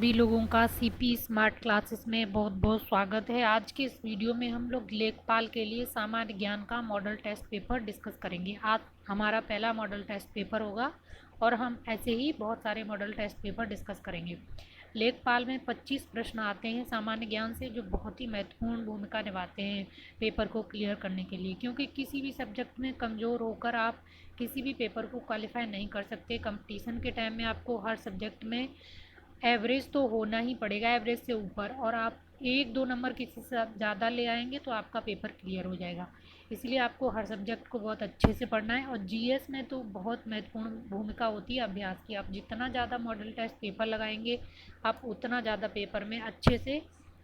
सभी लोगों का सीपी स्मार्ट क्लासेस में बहुत बहुत स्वागत है। आज के इस वीडियो में हम लोग लेखपाल के लिए सामान्य ज्ञान का मॉडल टेस्ट पेपर डिस्कस करेंगे। आज हमारा पहला मॉडल टेस्ट पेपर होगा और हम ऐसे ही बहुत सारे मॉडल टेस्ट पेपर डिस्कस करेंगे। लेखपाल में 25 प्रश्न आते हैं सामान्य ज्ञान से, जो बहुत ही महत्वपूर्ण भूमिका निभाते हैं पेपर को क्लियर करने के लिए, क्योंकि किसी भी सब्जेक्ट में कमज़ोर होकर आप किसी भी पेपर को क्वालिफाई नहीं कर सकते। कंपटीशन के टाइम में आपको हर सब्जेक्ट में एवरेज तो होना ही पड़ेगा, एवरेज से ऊपर, और आप एक दो नंबर किसी से ज़्यादा ले आएंगे तो आपका पेपर क्लियर हो जाएगा। इसलिए आपको हर सब्जेक्ट को बहुत अच्छे से पढ़ना है। और जीएस में तो बहुत महत्वपूर्ण भूमिका होती है अभ्यास की। आप जितना ज़्यादा मॉडल टेस्ट पेपर लगाएंगे आप उतना ज़्यादा पेपर में अच्छे से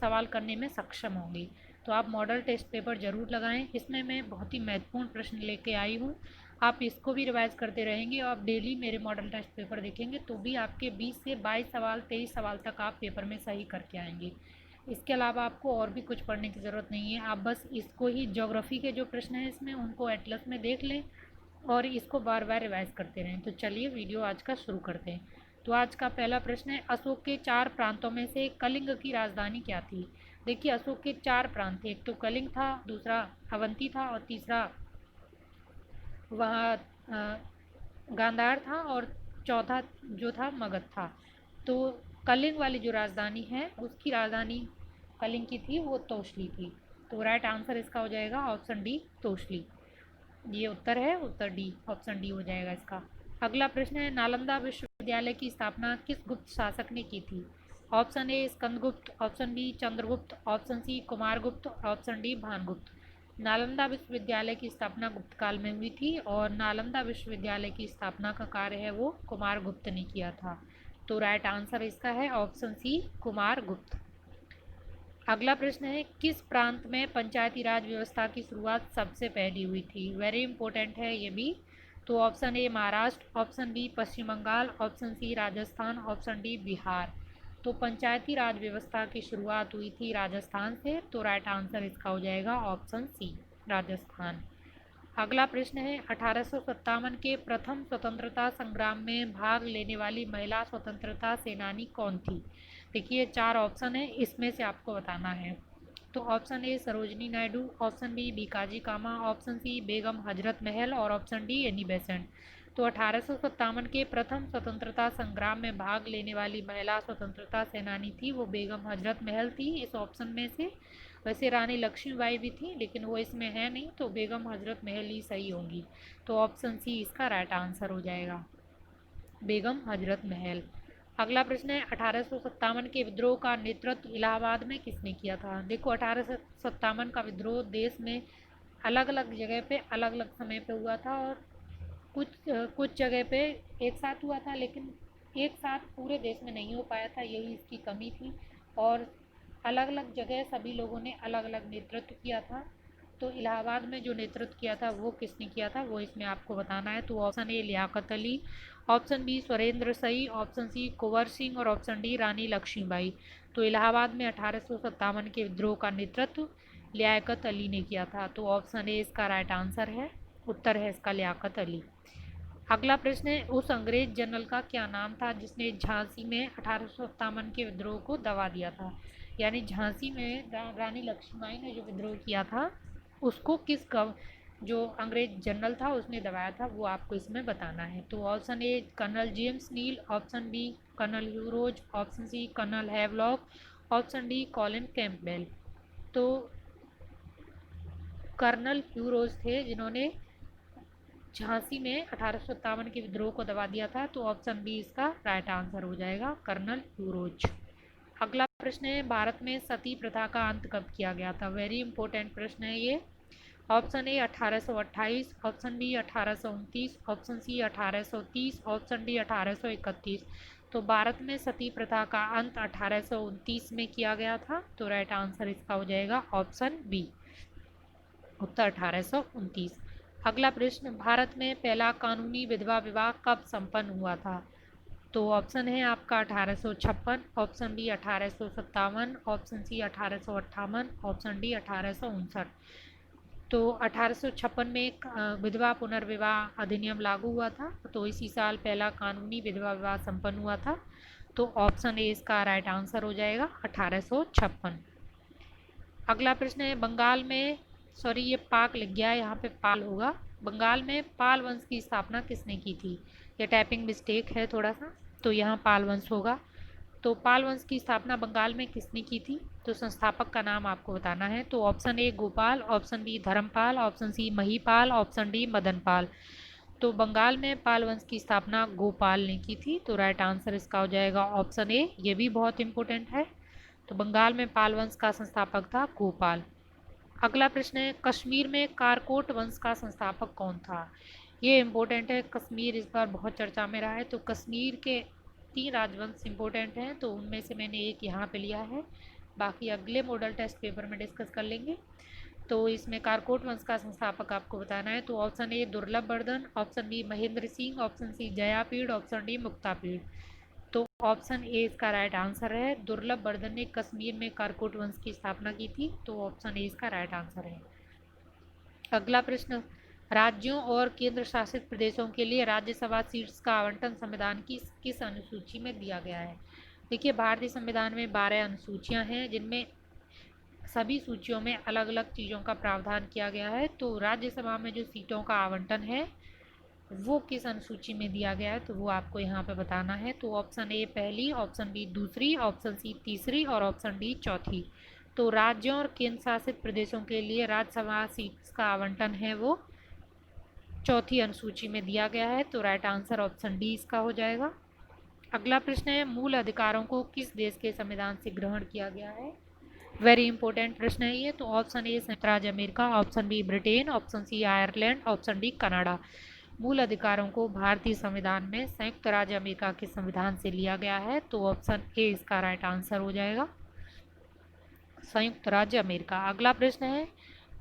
सवाल करने में सक्षम होंगे। तो आप मॉडल टेस्ट पेपर ज़रूर लगाएं। इसमें मैं बहुत ही महत्वपूर्ण प्रश्न लेके आई हूँ। आप इसको भी रिवाइज करते रहेंगे और आप डेली मेरे मॉडल टेस्ट पेपर देखेंगे तो भी आपके 20 से 22 सवाल 23 सवाल तक आप पेपर में सही करके आएंगे। इसके अलावा आपको और भी कुछ पढ़ने की ज़रूरत नहीं है। आप बस इसको ही, ज्योग्राफी के जो प्रश्न हैं इसमें उनको एटलस में देख लें और इसको बार बार रिवाइज करते रहें। तो चलिए वीडियो आज का शुरू करते हैं। तो आज का पहला प्रश्न है, अशोक के 4 प्रांतों में से कलिंग की राजधानी क्या थी। देखिए, अशोक के 4 प्रांत थे। एक तो कलिंग था, दूसरा अवंती था और तीसरा वहाँ गांधार था और चौथा जो था मगध था। तो कलिंग वाली जो राजधानी है उसकी राजधानी कलिंग की थी, वो तोशली थी। तो राइट आंसर इसका हो जाएगा ऑप्शन डी, तोशली। ये उत्तर है, उत्तर डी, ऑप्शन डी हो जाएगा इसका। अगला प्रश्न है, नालंदा विश्वविद्यालय की स्थापना किस गुप्त शासक ने की थी। Option A Skandagupta, option B Chandragupta, option C Kumaragupta, option D Bhanugupta. Nalanda विश्वविद्यालय की स्थापना गुप्त काल में हुई थी और नालंदा विश्वविद्यालय की स्थापना का कार्य है वो कुमारगुप्त ने किया था। तो राइट आंसर इसका है ऑप्शन सी, कुमारगुप्त। अगला प्रश्न है, किस प्रांत में पंचायती राज व्यवस्था की शुरुआत सबसे पहली हुई थी। वेरी इंपॉर्टेंट है ये भी। तो option A Maharashtra, option B Paschim Bengal, option C Rajasthan, option D Bihar. तो पंचायती राज व्यवस्था की शुरुआत हुई थी राजस्थान से। तो राइट आंसर इसका हो जाएगा ऑप्शन सी, राजस्थान। अगला प्रश्न है, 1857 के प्रथम स्वतंत्रता संग्राम में भाग लेने वाली महिला स्वतंत्रता सेनानी कौन थी। देखिए, 4 ऑप्शन है, इसमें से आपको बताना है। तो option A Sarojini Naidu, option B Bhikaji Cama, option C Begum Hazrat Mahal और ऑप्शन डी एनी बेसेंट। तो 1857 के प्रथम स्वतंत्रता संग्राम में भाग लेने वाली महिला स्वतंत्रता सेनानी थी वो बेगम हजरत महल थी इस ऑप्शन में से। वैसे रानी लक्ष्मीबाई भी थी लेकिन वो इसमें है नहीं, तो बेगम हजरत महल ही सही होंगी। तो ऑप्शन सी इसका राइट आंसर हो जाएगा, बेगम हजरत महल। अगला प्रश्न है, 1857 के विद्रोह का नेतृत्व इलाहाबाद में किसने किया था। देखो, 1857 का विद्रोह देश में अलग अलग जगह पे अलग अलग समय पे हुआ था और कुछ जगह पे एक साथ हुआ था, लेकिन एक साथ पूरे देश में नहीं हो पाया था, यही इसकी कमी थी। और अलग अलग जगह सभी लोगों ने अलग अलग नेतृत्व किया था। तो इलाहाबाद में जो नेतृत्व किया था वो किसने किया था, वो इसमें आपको बताना है। तो option A Liaquat Ali, option B Surendra Sahi, option सी कुंवर सिंह और ऑप्शन डी रानी लक्ष्मीबाई। तो इलाहाबाद में 1857 के विद्रोह का नेतृत्व लियाकत अली ने किया था। तो ऑप्शन ए इसका राइट आंसर है, उत्तर है इसका लियाकत अली। अगला प्रश्न है, उस अंग्रेज जनरल का क्या नाम था जिसने झांसी में 1857 के विद्रोह को दबा दिया था। यानी झांसी में रानी लक्ष्मीबाई ने जो विद्रोह किया था उसको जो अंग्रेज जनरल था उसने दबाया था, वो आपको इसमें बताना है। तो option A colonel James Neill, option B colonel Hugh Rose, option C colonel Havelock, option D Colin Campbell. तो कर्नल ह्यूरोज थे जिन्होंने झांसी में 1857 के विद्रोह को दबा दिया था। तो ऑप्शन बी इसका राइट आंसर हो जाएगा, कर्नल ह्यूरोज। अगला प्रश्न है, भारत में सती प्रथा का अंत कब किया गया था। वेरी इंपॉर्टेंट प्रश्न है ये। Option A 1828, option B 1829, option C 1830, option D 1831। तो भारत में सती प्रथा का अंत 1829 में किया गया था। तो राइट आंसर इसका हो जाएगा ऑप्शन बी, उत्तर 1829। अगला प्रश्न, भारत में पहला कानूनी विधवा विवाह कब संपन्न हुआ था। तो ऑप्शन है आपका 1856, option B 1857, option C 1858, option D 1859। तो 1856 में एक विधवा पुनर्विवाह अधिनियम लागू हुआ था, तो इसी साल पहला कानूनी विधवा विवाह संपन्न हुआ था। तो ऑप्शन ए इसका राइट आंसर हो जाएगा 1856। अगला प्रश्न है बंगाल में, सॉरी ये पाक लिख गया है, यहाँ पे पाल होगा। बंगाल में पाल वंश की स्थापना किसने की थी? ये टाइपिंग मिस्टेक है थोड़ा सा, तो यहाँ पाल वंश होगा। तो पाल वंश की स्थापना बंगाल में किसने की थी? तो संस्थापक का नाम आपको बताना है। तो option A Gopal, option B Dharmapal, option C Mahipal, option D Madanpal. तो बंगाल में पाल वंश की स्थापना गोपाल ने की थी, तो राइट आंसर इसका हो जाएगा ऑप्शन ए। ये भी बहुत इंपॉर्टेंट है। तो बंगाल में पाल वंश का संस्थापक था गोपाल। अगला प्रश्न है कश्मीर में कारकोट वंश का संस्थापक कौन था? ये इम्पोर्टेंट है, कश्मीर इस बार बहुत चर्चा में रहा है। तो कश्मीर के 3 राजवंश इम्पोर्टेंट हैं, तो उनमें से मैंने एक यहाँ पे लिया है, बाकी अगले मॉडल टेस्ट पेपर में डिस्कस कर लेंगे। तो इसमें कारकोट वंश का संस्थापक आपको बताना है। तो option A Durlabh Vardhan, option B Mahendra Singh, option C Jayapida, option D Muktapida. तो ऑप्शन ए इसका राइट आंसर है। दुर्लभ वर्धन ने कश्मीर में कारकोट वंश की स्थापना की थी, तो ऑप्शन ए इसका राइट आंसर है। अगला प्रश्न राज्यों और केंद्र शासित प्रदेशों के लिए राज्यसभा सीट्स का आवंटन संविधान की किस अनुसूची में दिया गया है? देखिए भारतीय संविधान में 12 अनुसूचियां हैं, जिनमें सभी सूचियों में अलग अलग चीज़ों का प्रावधान किया गया है। तो राज्यसभा में जो सीटों का आवंटन है वो किस अनुसूची में दिया गया है, तो वो आपको यहाँ पे बताना है। तो ऑप्शन ए पहली, ऑप्शन बी दूसरी, ऑप्शन सी तीसरी और ऑप्शन डी चौथी। तो राज्यों और केंद्र शासित प्रदेशों के लिए राज्यसभा सीट्स का आवंटन है वो चौथी अनुसूची में दिया गया है, तो राइट आंसर ऑप्शन डी इसका हो जाएगा। अगला प्रश्न है मूल अधिकारों को किस देश के संविधान से ग्रहण किया गया है? वेरी इंपॉर्टेंट प्रश्न है ये। तो ऑप्शन ए संयुक्त राज्य America, option B Britain, option C Ireland, option D Canada. मूल अधिकारों को भारतीय संविधान में संयुक्त राज्य अमेरिका के संविधान से लिया गया है, तो ऑप्शन ए इसका राइट आंसर हो जाएगा, संयुक्त राज्य अमेरिका। अगला प्रश्न है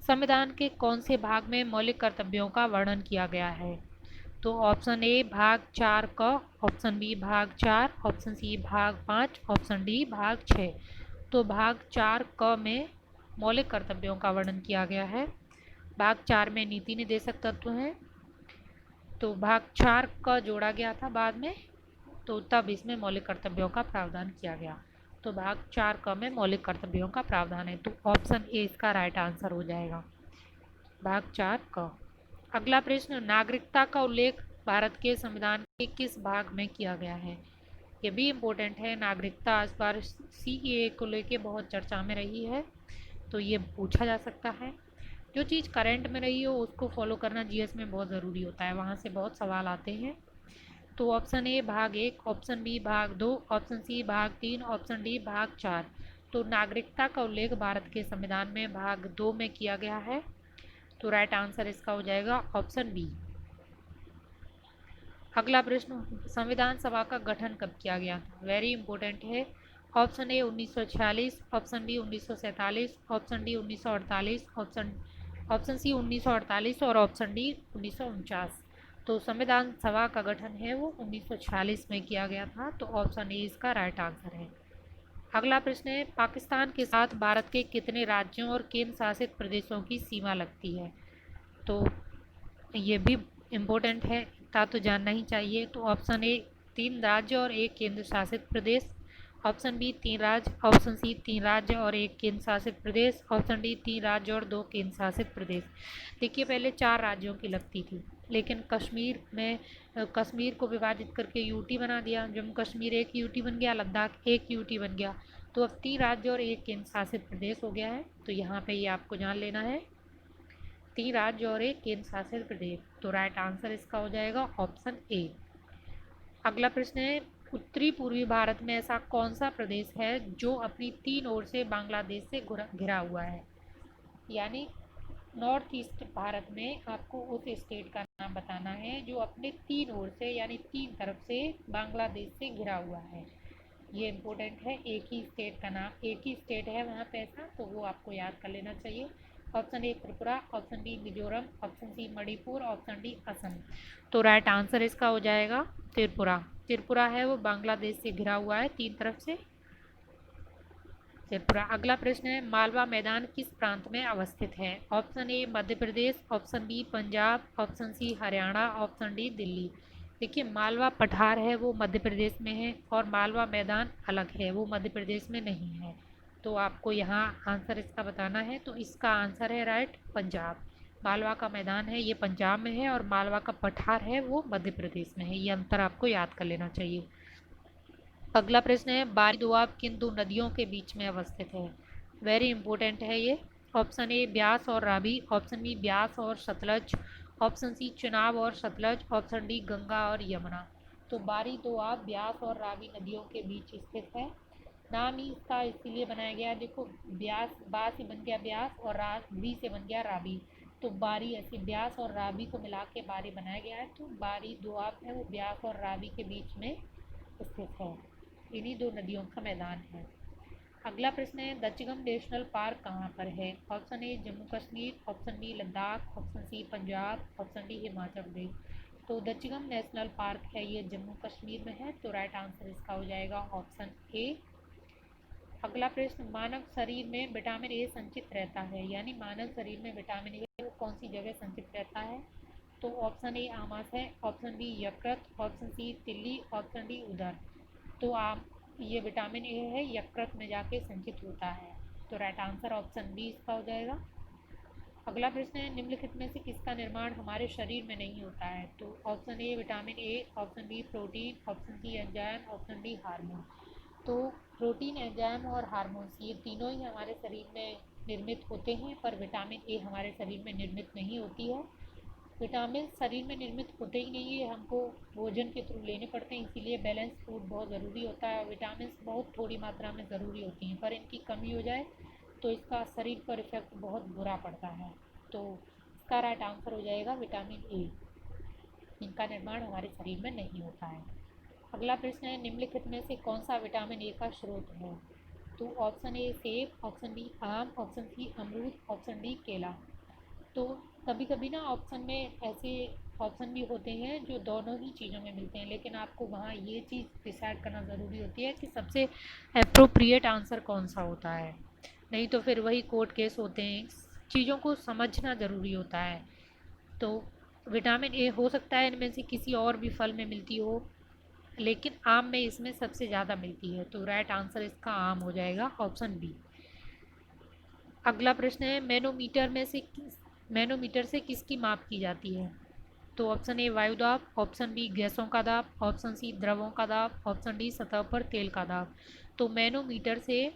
संविधान के कौन से भाग में मौलिक कर्तव्यों का वर्णन किया गया है? तो ऑप्शन ए भाग 4 क, ऑप्शन बी भाग 4, ऑप्शन सी भाग 5, ऑप्शन डी भाग 6। तो भाग 4 क में मौलिक कर्तव्यों का वर्णन किया गया है। भाग 4 में नीति निर्देशक तत्व हैं, तो भाग 4 का जोड़ा गया था बाद में, तो तब इसमें मौलिक कर्तव्यों का प्रावधान किया गया। तो भाग 4 क में मौलिक कर्तव्यों का प्रावधान है, तो ऑप्शन ए इसका राइट आंसर हो जाएगा, भाग 4 क। अगला प्रश्न नागरिकता का उल्लेख भारत के संविधान के किस भाग में किया गया है? ये भी इम्पोर्टेंट है। नागरिकता इस बार सीएए को लेके बहुत चर्चा में रही है, तो ये पूछा जा सकता है। जो चीज़ करंट में रही हो उसको फॉलो करना जीएस में बहुत ज़रूरी होता है, वहाँ से बहुत सवाल आते हैं। तो ऑप्शन ए भाग 1, ऑप्शन बी भाग 2, ऑप्शन सी भाग 3, ऑप्शन डी भाग 4। तो नागरिकता का उल्लेख भारत के संविधान में भाग 2 में किया गया है, तो राइट आंसर इसका हो जाएगा ऑप्शन बी। अगला प्रश्न संविधान सभा का गठन कब किया गया था? वेरी इंपॉर्टेंट है। Option A 1946, option B 1947, option D 1948, option C 1948 और ऑप्शन डी 1949। तो संविधान सभा का गठन है वो 1946 में किया गया था, तो ऑप्शन ए इसका राइट आंसर है। अगला प्रश्न है पाकिस्तान के साथ भारत के कितने राज्यों और केंद्र शासित प्रदेशों की सीमा लगती है? तो ये भी इम्पोर्टेंट है, इतना तो जानना ही चाहिए। तो ऑप्शन ए 3 राज्य और 1 केंद्र शासित प्रदेश, ऑप्शन बी 3 राज्य, ऑप्शन सी 3 राज्य और 1 केंद्र शासित प्रदेश, ऑप्शन डी 3 राज्य और 2 केंद्र शासित प्रदेश। देखिए पहले 4 राज्यों की लगती थी, लेकिन कश्मीर को विभाजित करके यूटी बना दिया, जम्मू कश्मीर एक यूटी बन गया, लद्दाख एक यूटी बन गया, तो अब 3 राज्य और 1 केंद्र शासित प्रदेश हो गया है। तो यहाँ पे ये आपको जान लेना है, 3 राज्य और 1 केंद्र शासित प्रदेश, तो राइट आंसर इसका हो जाएगा ऑप्शन ए। अगला प्रश्न है उत्तरी पूर्वी भारत में ऐसा कौन सा प्रदेश है जो अपनी 3 ओर से बांग्लादेश से घिरा हुआ है? यानी नॉर्थ ईस्ट भारत में आपको उस स्टेट का नाम बताना है जो अपने 3 ओर से यानी 3 तरफ से बांग्लादेश से घिरा हुआ है। ये इम्पोर्टेंट है, एक ही स्टेट का नाम, एक ही स्टेट है वहाँ पे ऐसा, तो वो आपको याद कर लेना चाहिए। Option A Tripura, option B Mizoram, option C Manipur, option D Assam. तो राइट आंसर इसका हो जाएगा त्रिपुरा। त्रिपुरा है वो बांग्लादेश से घिरा हुआ है 3 तरफ से, त्रिपुरा। अगला प्रश्न है मालवा मैदान किस प्रांत में अवस्थित है? Option A Madhya Pradesh, option B Punjab, option C Haryana, option D Delhi. देखिए, मालवा पठार है वो मध्य प्रदेश में है, और मालवा मैदान अलग है, वो मध्य प्रदेश में नहीं है। तो आपको यहाँ आंसर इसका बताना है, तो इसका आंसर है राइट पंजाब। मालवा का मैदान है ये पंजाब में है, और मालवा का पठार है वो मध्य प्रदेश में है। ये अंतर आपको याद कर लेना चाहिए। अगला प्रश्न है, बारी दोआब किन दो नदियों के बीच में अवस्थित है? वेरी इंपॉर्टेंट है ये। ऑप्शन ए ब्यास और रावी, ऑप्शन बी ब्यास और सतलज, ऑप्शन सी चुनाव और सतलज, ऑप्शन डी गंगा और यमुना। तो बारी दोआब ब्यास और रावी नदियों के बीच स्थित है। नाम ही इसका इसीलिए बनाया गया, देखो ब्यास, बा से बन गया ब्यास और री से बन गया रावी। तो बारी ऐसे ब्यास और रावी को मिला के बारी बनाया गया है। तो बारी दोआब है वो ब्यास और रावी के बीच में स्थित है। इन्हीं दो नदियों का मैदान है। अगला प्रश्न है, दच्चगम नेशनल पार्क कहाँ पर है? Option A Jammu Kashmir, option B Ladakh, option C Punjab, option D Himachal Pradesh. तो दच्चगम नेशनल पार्क है ये जम्मू कश्मीर में है। तो राइट आंसर इसका हो जाएगा ऑप्शन ए। अगला प्रश्न, मानव शरीर में विटामिन ए संचित रहता है, यानी मानव शरीर में विटामिन ए वो कौन सी जगह संचित रहता है? तो ऑप्शन ए आमाशय, ऑप्शन बी यकृत, ऑप्शन सी तिल्ली, ऑप्शन डी उदर। तो आप ये विटामिन ए है यकृत में जाके संचित होता है। तो राइट आंसर ऑप्शन बी इसका हो जाएगा। अगला प्रश्न है, निम्नलिखित में से किसका निर्माण हमारे शरीर में नहीं होता है? तो option A vitamin A, option B protein, option C enzyme, option D hormone. तो प्रोटीन, एंजाइम और हार्मोन्स ये तीनों ही हमारे शरीर में निर्मित होते हैं, पर विटामिन ए हमारे शरीर में निर्मित नहीं होती है। विटामिन शरीर में निर्मित होते ही नहीं है, हमको भोजन के थ्रू लेने पड़ते हैं, इसीलिए बैलेंस फूड बहुत ज़रूरी होता है। विटामिन बहुत थोड़ी मात्रा में ज़रूरी होती हैं, पर इनकी कमी हो जाए तो इसका शरीर पर इफेक्ट बहुत बुरा पड़ता है। तो इसका राइट आंसर हो जाएगा विटामिन ए। इनका निर्माण हमारे शरीर में नहीं होता है। अगला प्रश्न है, निम्नलिखित में से कौन सा विटामिन ए का स्रोत है? तो ऑप्शन ए सेब, ऑप्शन बी आम, ऑप्शन सी अमरूद, ऑप्शन डी केला। तो कभी कभी ना ऑप्शन में ऐसे ऑप्शन भी होते हैं जो दोनों ही चीज़ों में मिलते हैं, लेकिन आपको वहाँ ये चीज़ डिसाइड करना ज़रूरी होती है कि सबसे अप्रोप्रिएट आंसर कौन सा होता है। नहीं तो फिर वही कोर्ट केस होते हैं। चीज़ों को समझना ज़रूरी होता है। तो विटामिन ए हो सकता है इनमें से किसी और भी फल में मिलती हो, लेकिन आम में इसमें सबसे ज़्यादा मिलती है। तो राइट आंसर इसका आम हो जाएगा, ऑप्शन बी। अगला प्रश्न है, मैनोमीटर से किसकी माप की जाती है? तो ऑप्शन ए वायु दाब, ऑप्शन बी गैसों का दाब, ऑप्शन सी द्रवों का दाब, ऑप्शन डी सतह पर तेल का दाब। तो मैनोमीटर से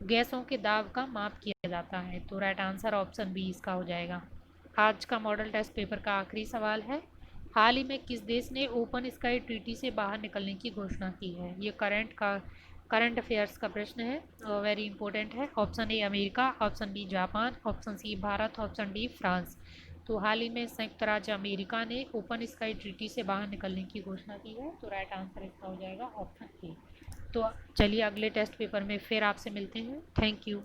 गैसों के दाब का माप किया जाता है। तो राइट आंसर ऑप्शन बी इसका हो जाएगा। आज का मॉडल टेस्ट पेपर का आखिरी सवाल है, हाल ही में किस देश ने ओपन स्काई ट्रीटी से बाहर निकलने की घोषणा की है? ये करंट अफेयर्स का प्रश्न है, वेरी इंपॉर्टेंट है। Option A America, option B Japan, option C Bharat, option D France. तो हाल ही में संयुक्त राज्य अमेरिका ने ओपन स्काई ट्रीटी से बाहर निकलने की घोषणा की है। तो राइट आंसर इसका हो जाएगा ऑप्शन ए। तो चलिए अगले टेस्ट पेपर में फिर आपसे मिलते हैं। Thank you.